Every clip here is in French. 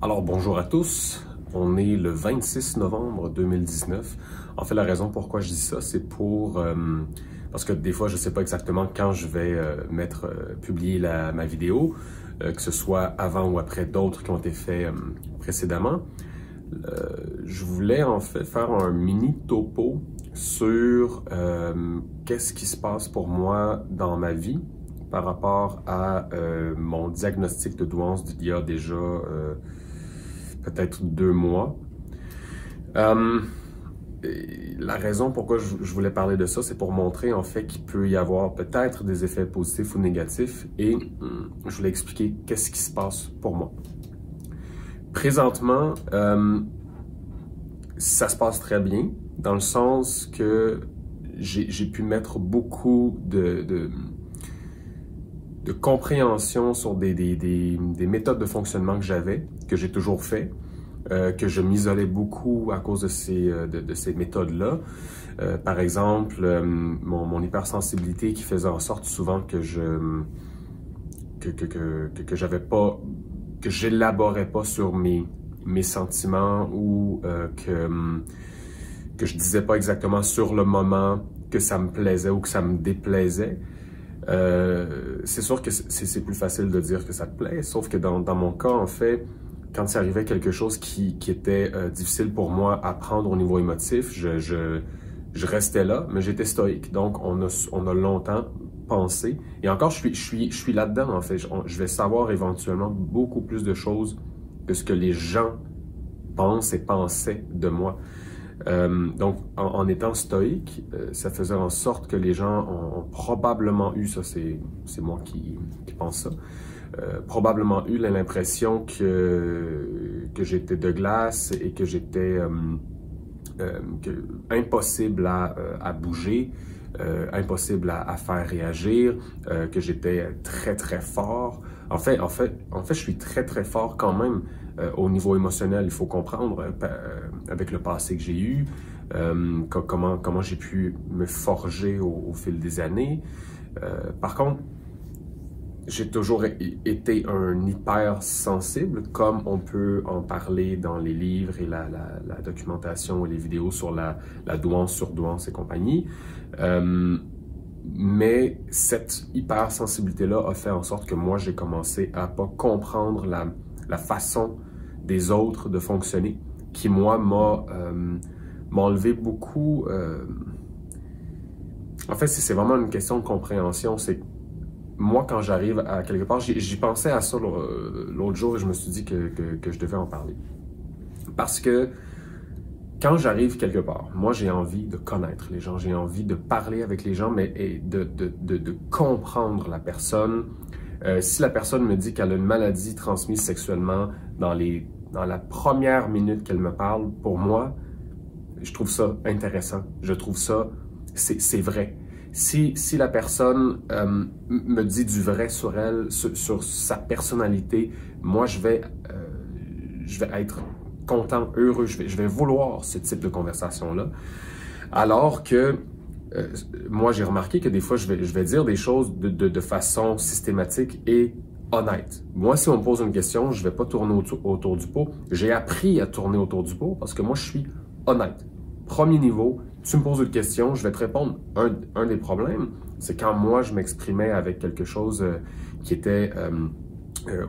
Alors bonjour à tous, on est le 26 novembre 2019. En fait, la raison pourquoi je dis ça, c'est parce que des fois je ne sais pas exactement quand je vais publier ma vidéo, que ce soit avant ou après d'autres qui ont été faits précédemment. Je voulais en fait faire un mini topo sur qu'est-ce qui se passe pour moi dans ma vie par rapport à mon diagnostic de douance d'il y a déjà peut-être 2 mois. La raison pourquoi je voulais parler de ça, c'est pour montrer en fait qu'il peut y avoir peut-être des effets positifs ou négatifs et je voulais expliquer qu'est-ce qui se passe pour moi. Présentement, ça se passe très bien dans le sens que j'ai pu mettre beaucoup de compréhension sur des méthodes de fonctionnement que j'ai toujours fait, que je m'isolais beaucoup à cause de ces méthodes-là. Par exemple, mon hypersensibilité qui faisait en sorte souvent que j'élaborais pas sur mes sentiments ou que je disais pas exactement sur le moment que ça me plaisait ou que ça me déplaisait. C'est sûr que c'est plus facile de dire que ça te plaît, sauf que dans mon cas, en fait, quand il arrivait quelque chose qui était difficile pour moi à prendre au niveau émotif, je restais là, mais j'étais stoïque. Donc, on a longtemps pensé. Et encore, je suis là-dedans, en fait. Je vais savoir éventuellement beaucoup plus de choses que ce que les gens pensent et pensaient de moi. Donc, en étant stoïque, ça faisait en sorte que les gens ont probablement eu, ça c'est moi qui pense ça, probablement eu l'impression que j'étais de glace et que j'étais impossible à bouger, impossible à faire réagir, que j'étais très très fort. En fait, je suis très très fort quand même au niveau émotionnel. Il faut comprendre avec le passé que j'ai eu, comment j'ai pu me forger au fil des années. Par contre, j'ai toujours été un hypersensible, comme on peut en parler dans les livres et la documentation et les vidéos sur la douance, surdouance et compagnie. Mais cette hypersensibilité-là a fait en sorte que moi, j'ai commencé à pas comprendre la façon des autres de fonctionner, qui, moi, m'a enlevé beaucoup... En fait, c'est vraiment une question de compréhension. C'est moi, quand j'arrive à quelque part, j'y pensais à ça l'autre jour et je me suis dit que je devais en parler. Parce que quand j'arrive quelque part, moi, j'ai envie de connaître les gens, j'ai envie de parler avec les gens, mais de comprendre la personne. Si la personne me dit qu'elle a une maladie transmise sexuellement dans la première minute qu'elle me parle, pour moi, je trouve ça intéressant. Je trouve ça, c'est vrai. Si la personne me dit du vrai sur elle, sur sa personnalité, moi, je vais être content, heureux, je vais vouloir ce type de conversation-là. Alors que moi, j'ai remarqué que des fois, je vais dire des choses de façon systématique et honnête. Moi, si on me pose une question, je ne vais pas tourner autour du pot. J'ai appris à tourner autour du pot parce que moi, je suis honnête. Premier niveau, tu me poses une question, je vais te répondre. Un des problèmes, c'est quand moi, je m'exprimais avec quelque chose qui était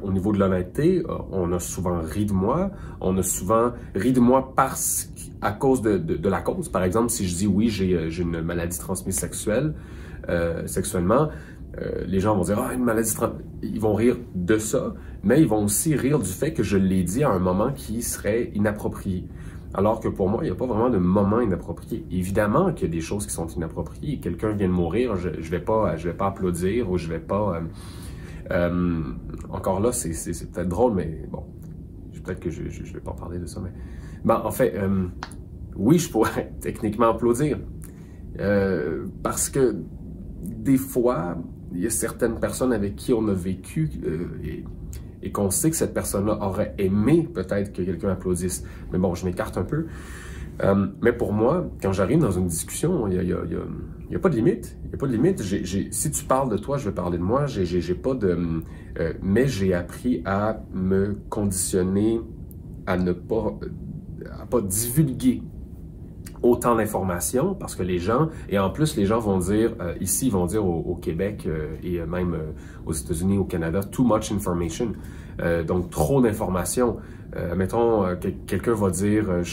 au niveau de l'honnêteté, on a souvent ri de moi. On a souvent ri de moi à cause de la cause. Par exemple, si je dis oui, j'ai une maladie transmise sexuellement, les gens vont dire « Ah, une maladie transmise... » Ils vont rire de ça, mais ils vont aussi rire du fait que je l'ai dit à un moment qui serait inapproprié. Alors que pour moi, il n'y a pas vraiment de moment inapproprié. Évidemment qu'il y a des choses qui sont inappropriées. Quelqu'un vient de mourir, je vais pas applaudir ou je vais pas... encore là, c'est peut-être drôle, mais bon, peut-être que je vais pas en parler de ça, mais... Ben, en fait, oui, je pourrais techniquement applaudir. Parce que des fois, il y a certaines personnes avec qui on a vécu et qu'on sait que cette personne-là aurait aimé peut-être que quelqu'un applaudisse. Mais bon, je m'écarte un peu. Mais pour moi, quand j'arrive dans une discussion, il y a pas de limite. Il n'y a pas de limite. Si tu parles de toi, je vais parler de moi. J'ai pas de... mais j'ai appris à me conditionner à ne pas, divulguer autant d'informations parce que les gens, et en plus les gens vont dire, ici ils vont dire au Québec et même aux États-Unis, au Canada, too much information, donc trop d'informations. Mettons, quelqu'un va dire, je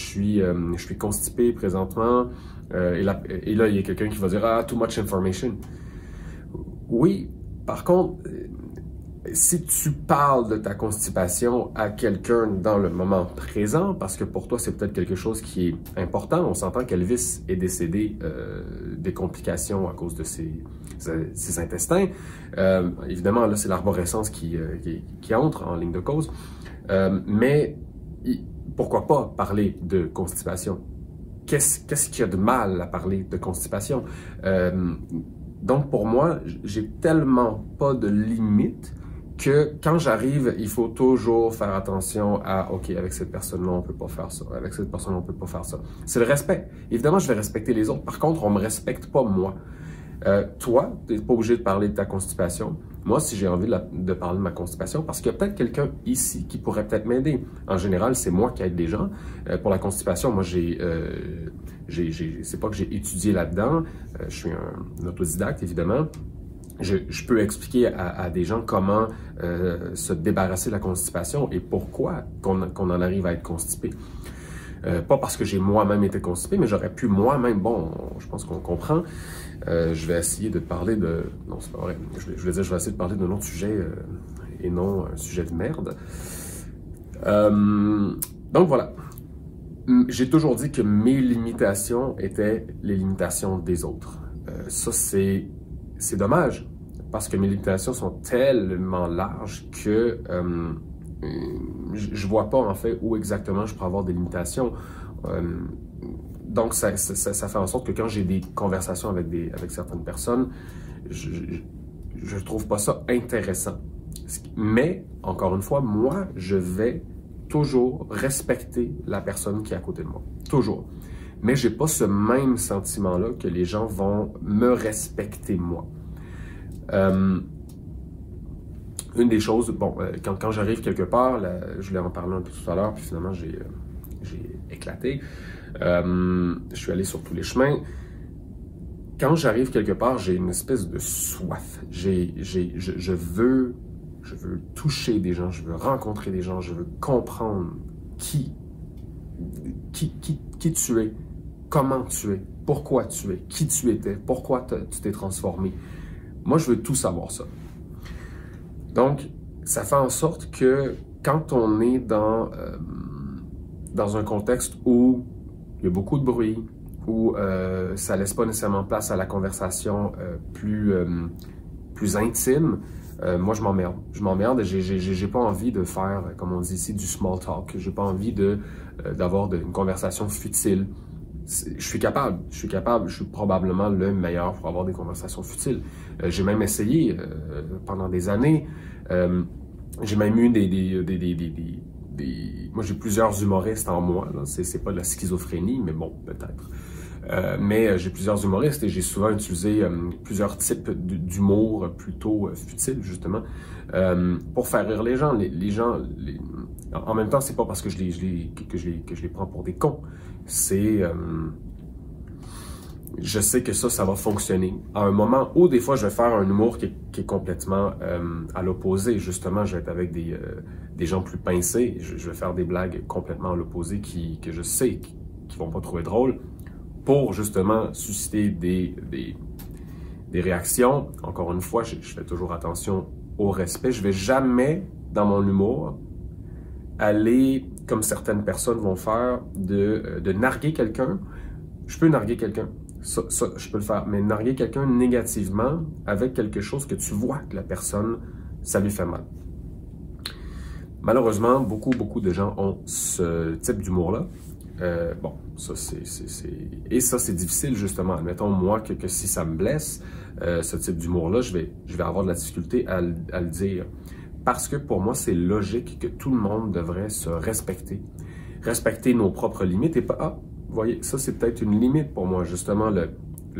suis constipé présentement, et là il y a quelqu'un qui va dire, ah, too much information. Oui, par contre, si tu parles de ta constipation à quelqu'un dans le moment présent, parce que pour toi, c'est peut-être quelque chose qui est important, on s'entend qu'Elvis est décédé des complications à cause de ses intestins. Évidemment, là, c'est l'arborescence qui entre en ligne de cause. Mais pourquoi pas parler de constipation? Qu'est-ce qu'il y a de mal à parler de constipation? Donc, pour moi, j'ai tellement pas de limite que quand j'arrive, il faut toujours faire attention à « OK, avec cette personne-là, on peut pas faire ça. Avec cette personne-là, on peut pas faire ça. » C'est le respect. Évidemment, je vais respecter les autres. Par contre, on me respecte pas moi. Toi, tu n'es pas obligé de parler de ta constipation. Moi, si j'ai envie de parler de ma constipation, parce qu'il y a peut-être quelqu'un ici qui pourrait peut-être m'aider. En général, c'est moi qui aide les gens. Pour la constipation, moi, c'est pas que j'ai étudié là-dedans. Je suis un autodidacte, évidemment. Je peux expliquer à des gens comment se débarrasser de la constipation et pourquoi qu'on en arrive à être constipé. Pas parce que j'ai moi-même été constipé, mais j'aurais pu moi-même, bon, je pense qu'on comprend. Je vais essayer de parler de... Non, c'est pas vrai. Je vais dire, je vais essayer de parler d'un autre sujet et non un sujet de merde. Donc voilà. J'ai toujours dit que mes limitations étaient les limitations des autres. Ça, c'est dommage, parce que mes limitations sont tellement larges que je vois pas en fait où exactement je pourrais avoir des limitations. Donc ça fait en sorte que quand j'ai des conversations avec certaines personnes, je trouve pas ça intéressant. Mais, encore une fois, moi, je vais toujours respecter la personne qui est à côté de moi. Toujours. Mais j'ai pas ce même sentiment-là que les gens vont me respecter moi. Une des choses, bon, quand j'arrive quelque part, là, je voulais en parler un peu tout à l'heure, puis finalement j'ai éclaté. Je suis allé sur tous les chemins. Quand j'arrive quelque part, j'ai une espèce de soif. Je veux toucher des gens, je veux rencontrer des gens, je veux comprendre qui tu es, comment tu es, pourquoi tu es, qui tu étais, pourquoi tu t'es transformé. Moi, je veux tout savoir ça. Donc, ça fait en sorte que quand on est dans un contexte où il y a beaucoup de bruit, où ça laisse pas nécessairement place à la conversation plus intime, moi, je m'emmerde. Je m'emmerde et j'ai pas envie de faire, comme on dit ici, du small talk. J'ai pas envie d'avoir une conversation futile. Je suis capable, je suis probablement le meilleur pour avoir des conversations futiles. J'ai même essayé pendant des années. J'ai même eu moi, j'ai plusieurs humoristes en moi. C'est pas de la schizophrénie, mais bon, peut-être. Mais j'ai plusieurs humoristes et j'ai souvent utilisé plusieurs types d'humour plutôt futiles, justement, pour faire rire les gens. En même temps, c'est pas parce que je les prends pour des cons. Je sais que ça va fonctionner. À un moment où, des fois, je vais faire un humour qui est complètement à l'opposé. Justement, je vais être avec des gens plus pincés. Je vais faire des blagues complètement à l'opposé que je sais qu'ils vont pas trouver drôles, pour justement susciter des réactions. Encore une fois, je fais toujours attention au respect. Je vais jamais, dans mon humour, aller, comme certaines personnes vont faire, de narguer quelqu'un. Je peux narguer quelqu'un. Ça, je peux le faire. Mais narguer quelqu'un négativement avec quelque chose que tu vois que la personne, ça lui fait mal. Malheureusement, beaucoup de gens ont ce type d'humour-là. Bon, ça c'est difficile justement. Admettons moi que si ça me blesse, ce type d'humour-là, je vais avoir de la difficulté à le dire. Parce que pour moi, c'est logique que tout le monde devrait se respecter. Respecter nos propres limites et pas, ah, vous voyez, ça c'est peut-être une limite pour moi, justement, le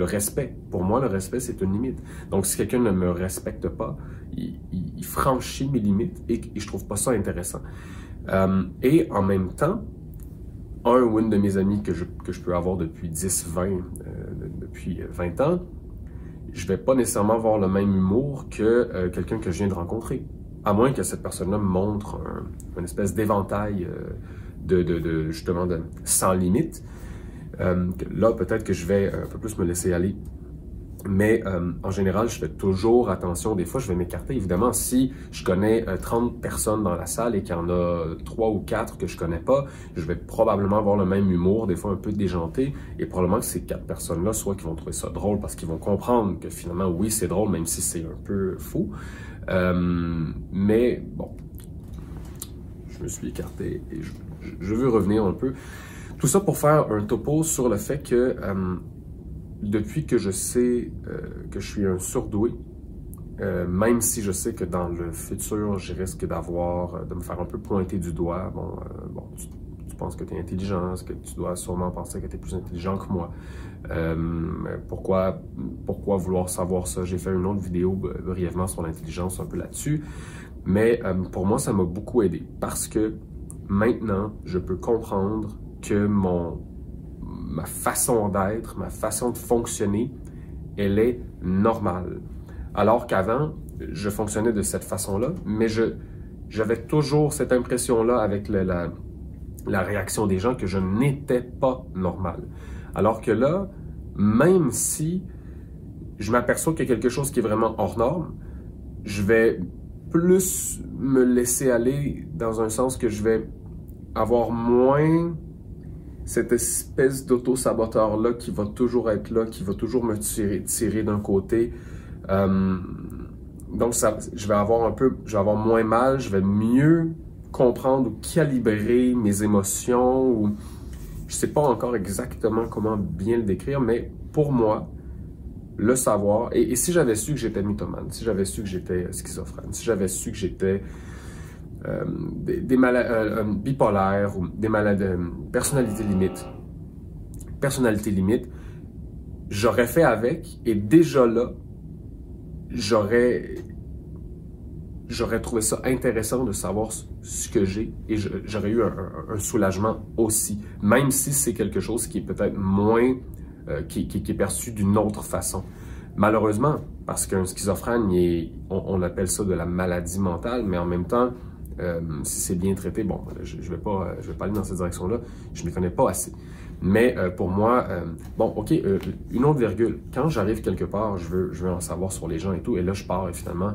respect. Pour moi, le respect, c'est une limite. Donc, si quelqu'un ne me respecte pas, il franchit mes limites et je trouve pas ça intéressant. Et en même temps, un ou une de mes amis que je peux avoir depuis 10, 20, depuis 20 ans, je vais pas nécessairement avoir le même humour que quelqu'un que je viens de rencontrer. À moins que cette personne-là me montre une espèce d'éventail justement sans limite. Là, peut-être que je vais un peu plus me laisser aller. Mais en général, je fais toujours attention. Des fois, je vais m'écarter. Évidemment, si je connais 30 personnes dans la salle et qu'il y en a 3 ou 4 que je connais pas, je vais probablement avoir le même humour, des fois un peu déjanté. Et probablement que ces 4 personnes-là, soit qu'ils vont trouver ça drôle parce qu'ils vont comprendre que finalement, oui, c'est drôle, même si c'est un peu fou. Mais bon, je me suis écarté et je veux revenir un peu. Tout ça pour faire un topo sur le fait que depuis que je sais que je suis un surdoué, même si je sais que dans le futur, je risque de me faire un peu pointer du doigt. Bon, tu penses que tu es intelligent, que tu dois sûrement penser que tu es plus intelligent que moi. Pourquoi vouloir savoir ça? J'ai fait une autre vidéo brièvement sur l'intelligence, un peu là-dessus. Mais pour moi, ça m'a beaucoup aidé parce que maintenant, je peux comprendre que ma façon d'être, ma façon de fonctionner, elle est normale. Alors qu'avant, je fonctionnais de cette façon-là, mais j'avais toujours cette impression-là avec la réaction des gens que je n'étais pas normal. Alors que là, même si je m'aperçois qu'il y a quelque chose qui est vraiment hors norme, je vais plus me laisser aller dans un sens que je vais avoir moins cette espèce d'auto-saboteur-là qui va toujours être là, qui va toujours me tirer d'un côté. Donc, je vais avoir moins mal, je vais mieux comprendre ou calibrer mes émotions. Ou, je ne sais pas encore exactement comment bien le décrire, mais pour moi, le savoir, et si j'avais su que j'étais mythomane, si j'avais su que j'étais schizophrène, si j'avais su que j'étais bipolaire ou des maladies, personnalité limite, j'aurais fait avec et déjà là, j'aurais trouvé ça intéressant de savoir ce que j'ai et j'aurais eu un soulagement aussi, même si c'est quelque chose qui est peut-être moins, qui est perçu d'une autre façon. Malheureusement, parce qu'un schizophrène, on appelle ça de la maladie mentale, mais en même temps, si c'est bien traité, bon, je vais pas aller dans cette direction-là, je ne m'y connais pas assez. Mais pour moi, bon, ok, une autre virgule. Quand j'arrive quelque part, je veux en savoir sur les gens et tout, et là je pars et finalement,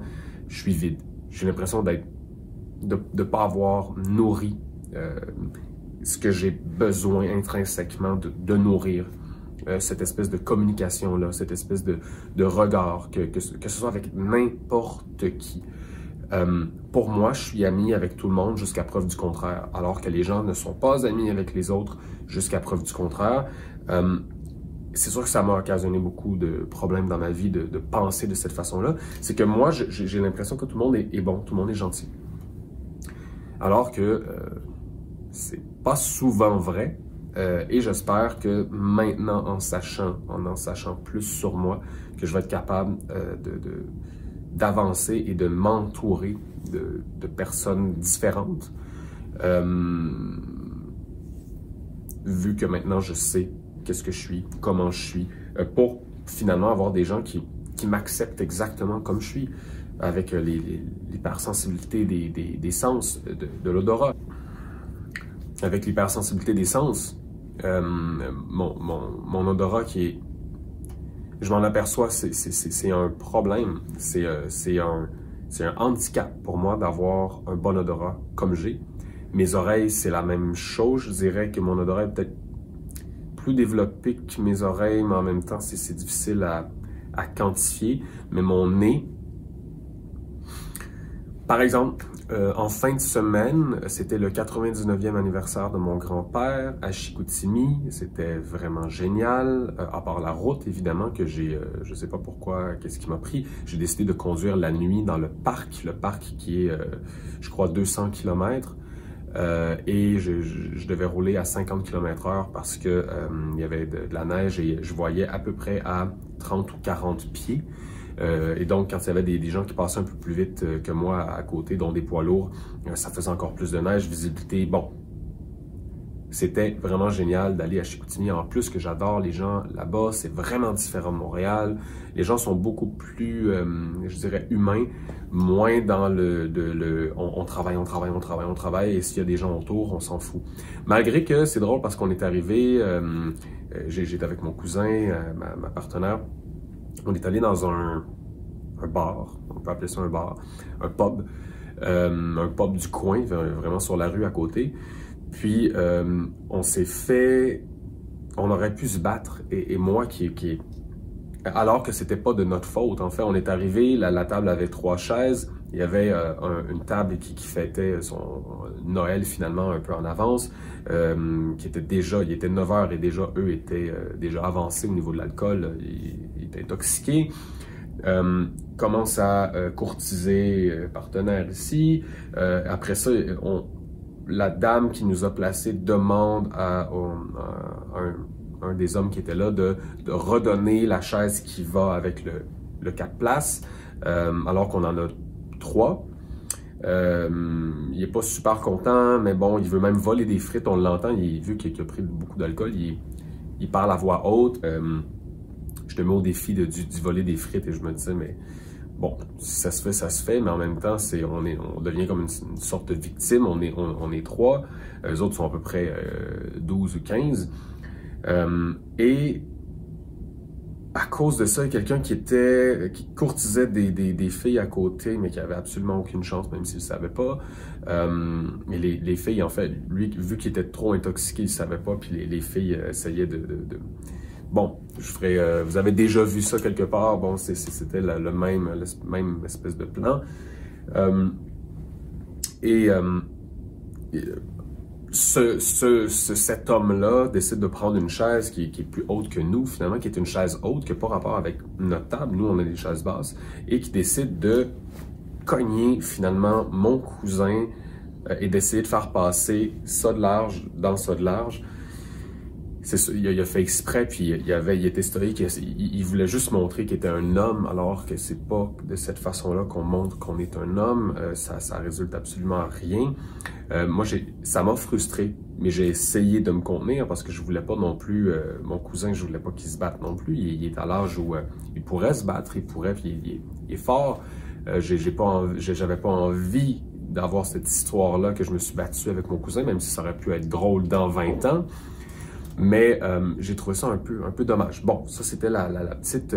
je suis vide. J'ai l'impression de pas avoir nourri ce que j'ai besoin intrinsèquement de nourrir. Cette espèce de communication-là, cette espèce de regard, que ce soit avec n'importe qui. Pour moi, je suis ami avec tout le monde jusqu'à preuve du contraire, alors que les gens ne sont pas amis avec les autres jusqu'à preuve du contraire. C'est sûr que ça m'a occasionné beaucoup de problèmes dans ma vie de penser de cette façon-là. C'est que moi, j'ai l'impression que tout le monde est bon, tout le monde est gentil. Alors que c'est pas souvent vrai. Et j'espère que maintenant, en en sachant plus sur moi, que je vais être capable d'avancer et de m'entourer de personnes différentes. Vu que maintenant je sais qu'est-ce que je suis, comment je suis, pour finalement avoir des gens qui m'acceptent exactement comme je suis, avec l'hypersensibilité des sens, de l'odorat. Avec l'hypersensibilité des sens, mon odorat qui est... Je m'en aperçois, c'est un problème, c'est un handicap pour moi d'avoir un bon odorat comme j'ai. Mes oreilles, c'est la même chose, je dirais que mon odorat est peut-être plus développé que mes oreilles, mais en même temps, c'est difficile à quantifier. Mais mon nez, par exemple, en fin de semaine, c'était le 99e anniversaire de mon grand-père à Chicoutimi. C'était vraiment génial, à part la route, évidemment, que je sais pas pourquoi, qu'est-ce qui m'a pris. J'ai décidé de conduire la nuit dans le parc qui est, je crois, 200 km. Et je devais rouler à 50 km/h parce que il y avait de la neige et je voyais à peu près à 30 ou 40 pieds. Et donc, quand il y avait des gens qui passaient un peu plus vite que moi à côté, dont des poids lourds, ça faisait encore plus de neige, visibilité, bon. C'était vraiment génial d'aller à Chicoutimi. En plus que j'adore les gens là-bas, c'est vraiment différent de Montréal. Les gens sont beaucoup plus, je dirais, humains, moins dans on travaille, et s'il y a des gens autour, on s'en fout. Malgré que c'est drôle parce qu'on est arrivé, j'étais avec mon cousin, ma partenaire, on est allé dans un bar, on peut appeler ça un bar, un pub du coin, vraiment sur la rue à côté. Puis, on aurait pu se battre, et moi alors que c'était pas de notre faute, en fait, on est arrivé, la table avait 3 chaises, il y avait une table qui fêtait son Noël finalement un peu en avance, il était 9 h et déjà eux étaient déjà avancés au niveau de l'alcool, ils étaient intoxiqués. Commence à courtiser partenaire ici, après ça, la dame qui nous a placés demande à un des hommes qui était là de redonner la chaise qui va avec le 4 places, alors qu'on en a 3. Il n'est pas super content, mais bon, il veut même voler des frites, on l'entend, vu qu'il a pris beaucoup d'alcool, il parle à voix haute. Je te mets au défi du voler des frites et je me disais, mais bon, si ça se fait, mais en même temps, on devient comme une sorte de victime, on est 3, les autres sont à peu près 12 ou 15. Et à cause de ça, il y a quelqu'un qui courtisait des filles à côté, mais qui avait absolument aucune chance, même s'il ne savait pas. Mais les filles, en fait, lui, vu qu'il était trop intoxiqué, il ne savait pas, puis les filles essayaient Bon, vous avez déjà vu ça quelque part. Bon, c'était le même espèce de plan. Cet homme-là décide de prendre une chaise qui est plus haute que nous, finalement, qui est une chaise haute, qui n'a pas rapport avec notre table. Nous, on a des chaises basses. Et qui décide de cogner, finalement, mon cousin et d'essayer de faire passer ça de large dans ça de large. C'est ça, il a fait exprès, puis il était stoïque, il voulait juste montrer qu'il était un homme, alors que c'est pas de cette façon-là qu'on montre qu'on est un homme, ça résulte absolument à rien. Moi, ça m'a frustré, mais j'ai essayé de me contenir parce que je voulais pas non plus, mon cousin, je voulais pas qu'il se batte non plus, il est à l'âge où il pourrait se battre, puis il est fort. J'avais pas envie d'avoir cette histoire-là que je me suis battu avec mon cousin, même si ça aurait pu être drôle dans 20 ans. Mais j'ai trouvé ça un peu dommage. Bon, ça c'était la petite...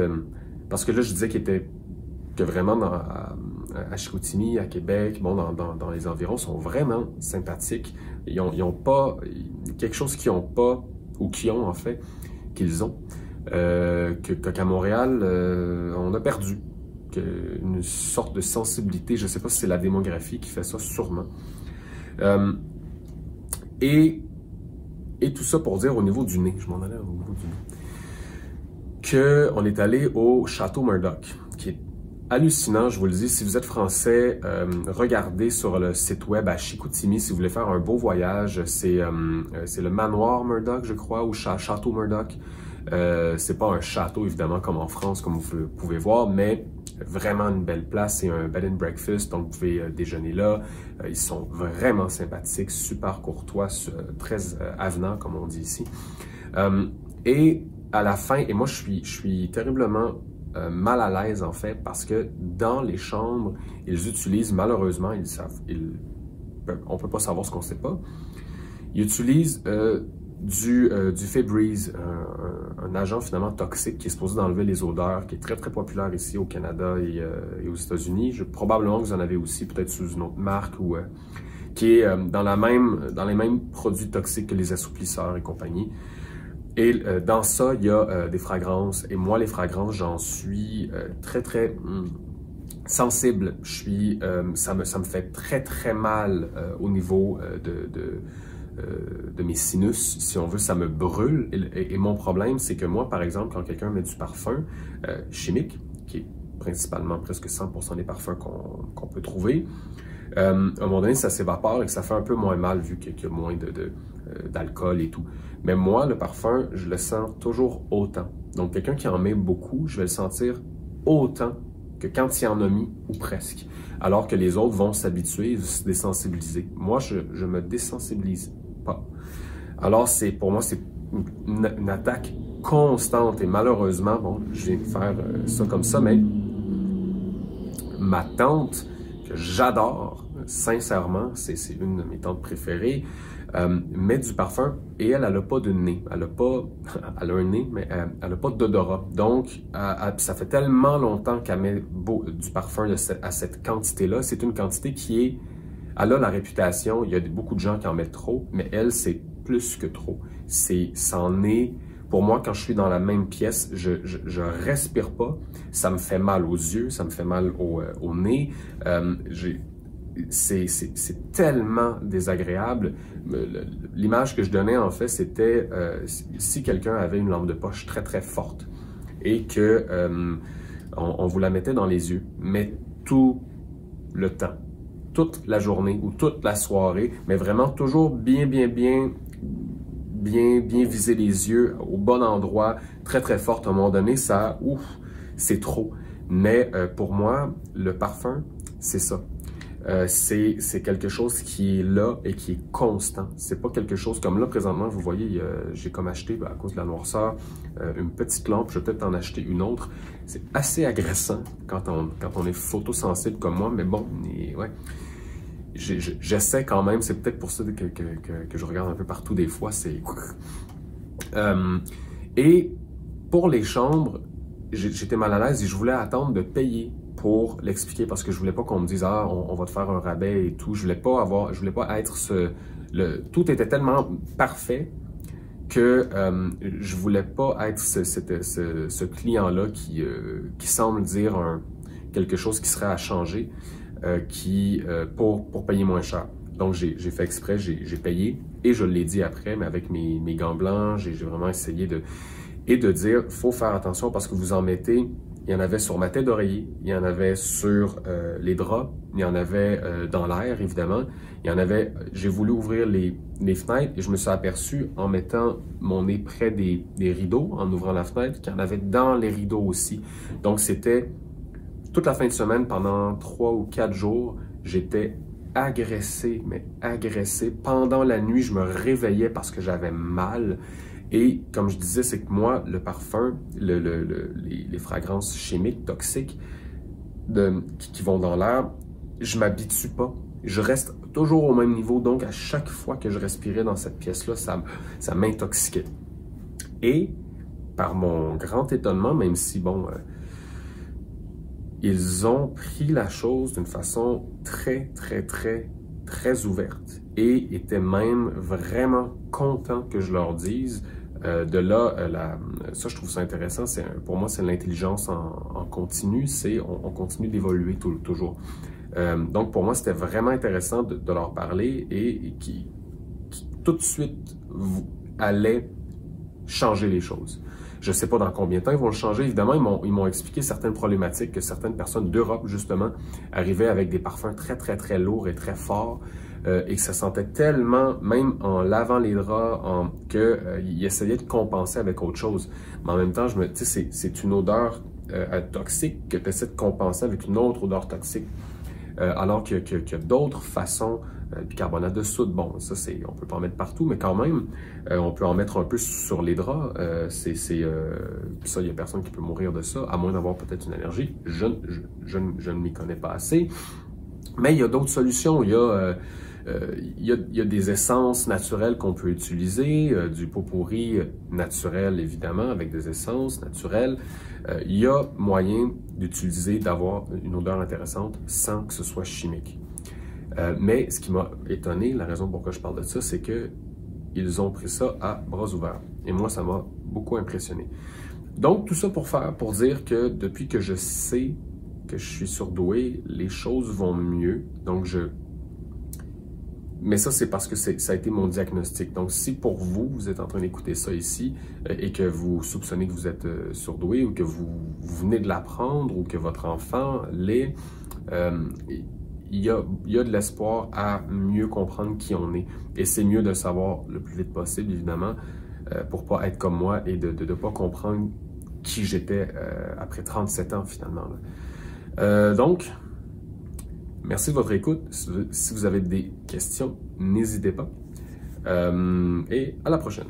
parce que là, je disais que vraiment à Chicoutimi, à Québec, bon, dans les environs, sont vraiment sympathiques. Ils ont pas... quelque chose qu'ils n'ont pas, ou qu'ils ont en fait, qu'ils ont, qu'à Montréal, on a perdu. Une sorte de sensibilité, je ne sais pas si c'est la démographie qui fait ça, sûrement. Et tout ça pour dire au niveau du nez, je m'en allais au niveau du nez, qu'on est allé au Château Murdoch, qui est hallucinant, je vous le dis. Si vous êtes français, regardez sur le site web à Chicoutimi si vous voulez faire un beau voyage. C'est le manoir Murdoch, je crois, ou Château Murdoch. C'est pas un château, évidemment, comme en France, comme vous pouvez voir, mais vraiment une belle place. C'est un bed and breakfast, donc vous pouvez déjeuner là. Ils sont vraiment sympathiques, super courtois, très avenants, comme on dit ici. Et à la fin, et moi je suis terriblement mal à l'aise en fait, parce que dans les chambres, ils utilisent, malheureusement, on peut pas savoir ce qu'on sait pas, ils utilisent du Febreze, un agent finalement toxique qui est supposé d'enlever les odeurs, qui est très très populaire ici au Canada et aux États-Unis. Probablement que vous en avez aussi, peut-être sous une autre marque, ou qui est dans les mêmes produits toxiques que les assouplisseurs et compagnie. Et dans ça, il y a des fragrances. Et moi, les fragrances, j'en suis très très sensible. Ça me fait très très mal au niveau de mes sinus, si on veut, ça me brûle. Et mon problème, c'est que moi, par exemple, quand quelqu'un met du parfum chimique, qui est principalement presque 100% des parfums qu'on peut trouver, à un moment donné, ça s'évapore et que ça fait un peu moins mal vu qu'il y a moins d'alcool et tout. Mais moi, le parfum, je le sens toujours autant. Donc, quelqu'un qui en met beaucoup, je vais le sentir autant que quand il y en a mis, ou presque. Alors que les autres vont s'habituer, se désensibiliser. Moi, je me désensibilise pas. Alors, pour moi, c'est une attaque constante. Et malheureusement, bon, je viens de faire ça comme ça, mais ma tante, que j'adore, sincèrement, c'est une de mes tantes préférées, met du parfum et elle n'a pas de nez. Elle a un nez, mais elle n'a pas d'odorat. Donc, ça fait tellement longtemps qu'elle met du parfum à cette quantité-là. C'est une quantité elle a la réputation, il y a beaucoup de gens qui en mettent trop, mais elle, c'est plus que trop. C'en est, pour moi, quand je suis dans la même pièce, je respire pas, ça me fait mal aux yeux, ça me fait mal au nez, c'est tellement désagréable. L'image que je donnais, en fait, c'était si quelqu'un avait une lampe de poche très, très forte et que on vous la mettait dans les yeux, mais tout le temps, toute la journée ou toute la soirée, mais vraiment toujours bien viser les yeux au bon endroit, très, très forte. À un moment donné, c'est trop. Mais pour moi, le parfum, c'est ça. C'est quelque chose qui est là et qui est constant. C'est pas quelque chose comme là, présentement, vous voyez, j'ai comme acheté, à cause de la noirceur, une petite lampe. Je vais peut-être en acheter une autre. C'est assez agressant quand on est photosensible comme moi, mais bon, ouais. J'essaie quand même, c'est peut-être pour ça que je regarde un peu partout des fois, et pour les chambres, j'étais mal à l'aise et je voulais attendre de payer pour l'expliquer parce que je voulais pas qu'on me dise « Ah, on va te faire un rabais et tout ». Je voulais pas être tout était tellement parfait que je voulais pas être ce client-là qui semble dire quelque chose qui serait à changer. Pour payer moins cher. Donc, j'ai fait exprès, j'ai payé et je l'ai dit après, mais avec mes gants blancs, j'ai vraiment essayé de dire, faut faire attention parce que vous en mettez, il y en avait sur ma tête d'oreiller, il y en avait sur les draps, il y en avait dans l'air, évidemment, il y en avait, j'ai voulu ouvrir les fenêtres et je me suis aperçu en mettant mon nez près des rideaux, en ouvrant la fenêtre, qu'il y en avait dans les rideaux aussi. Donc, c'était toute la fin de semaine, pendant 3 ou 4 jours, j'étais agressé, mais agressé. Pendant la nuit, je me réveillais parce que j'avais mal. Et comme je disais, c'est que moi, le parfum, les fragrances chimiques, toxiques, qui vont dans l'air, je m'habitue pas. Je reste toujours au même niveau. Donc, à chaque fois que je respirais dans cette pièce-là, ça m'intoxiquait. Et, par mon grand étonnement, même si, bon... ils ont pris la chose d'une façon très ouverte et étaient même vraiment contents que je leur dise. De là, ça je trouve ça intéressant, pour moi c'est l'intelligence en continu, on continue d'évoluer toujours. Donc pour moi c'était vraiment intéressant de leur parler et qui tout de suite allaient changer les choses. Je ne sais pas dans combien de temps ils vont le changer. Évidemment, ils m'ont expliqué certaines problématiques que certaines personnes d'Europe, justement, arrivaient avec des parfums très lourds et très forts et que ça sentait tellement, même en lavant les draps, qu'ils essayaient de compenser avec autre chose. Mais en même temps, c'est une odeur toxique que tu essaies de compenser avec une autre odeur toxique. Alors qu'il y a d'autres façons, bicarbonate de soude, bon, ça on peut pas en mettre partout, mais quand même, on peut en mettre un peu sur les draps. Ça, il y a personne qui peut mourir de ça, à moins d'avoir peut-être une allergie. Je ne m'y connais pas assez. Mais il y a d'autres solutions. Il y a des essences naturelles qu'on peut utiliser, du pot pourri naturel, évidemment, avec des essences naturelles. Il y a moyen d'utiliser, d'avoir une odeur intéressante sans que ce soit chimique. Mais ce qui m'a étonné, la raison pourquoi je parle de ça, c'est que ils ont pris ça à bras ouverts. Et moi, ça m'a beaucoup impressionné. Donc, tout ça pour dire que depuis que je sais que je suis surdoué, les choses vont mieux. Donc, mais ça, c'est parce que ça a été mon diagnostic. Donc, si pour vous, vous êtes en train d'écouter ça ici et que vous soupçonnez que vous êtes surdoué ou que vous venez de l'apprendre ou que votre enfant l'est, il y a de l'espoir à mieux comprendre qui on est. Et c'est mieux de le savoir le plus vite possible, évidemment, pour pas être comme moi et de ne pas comprendre qui j'étais après 37 ans, finalement. Donc, merci de votre écoute. Si vous avez des questions, n'hésitez pas. Et à la prochaine.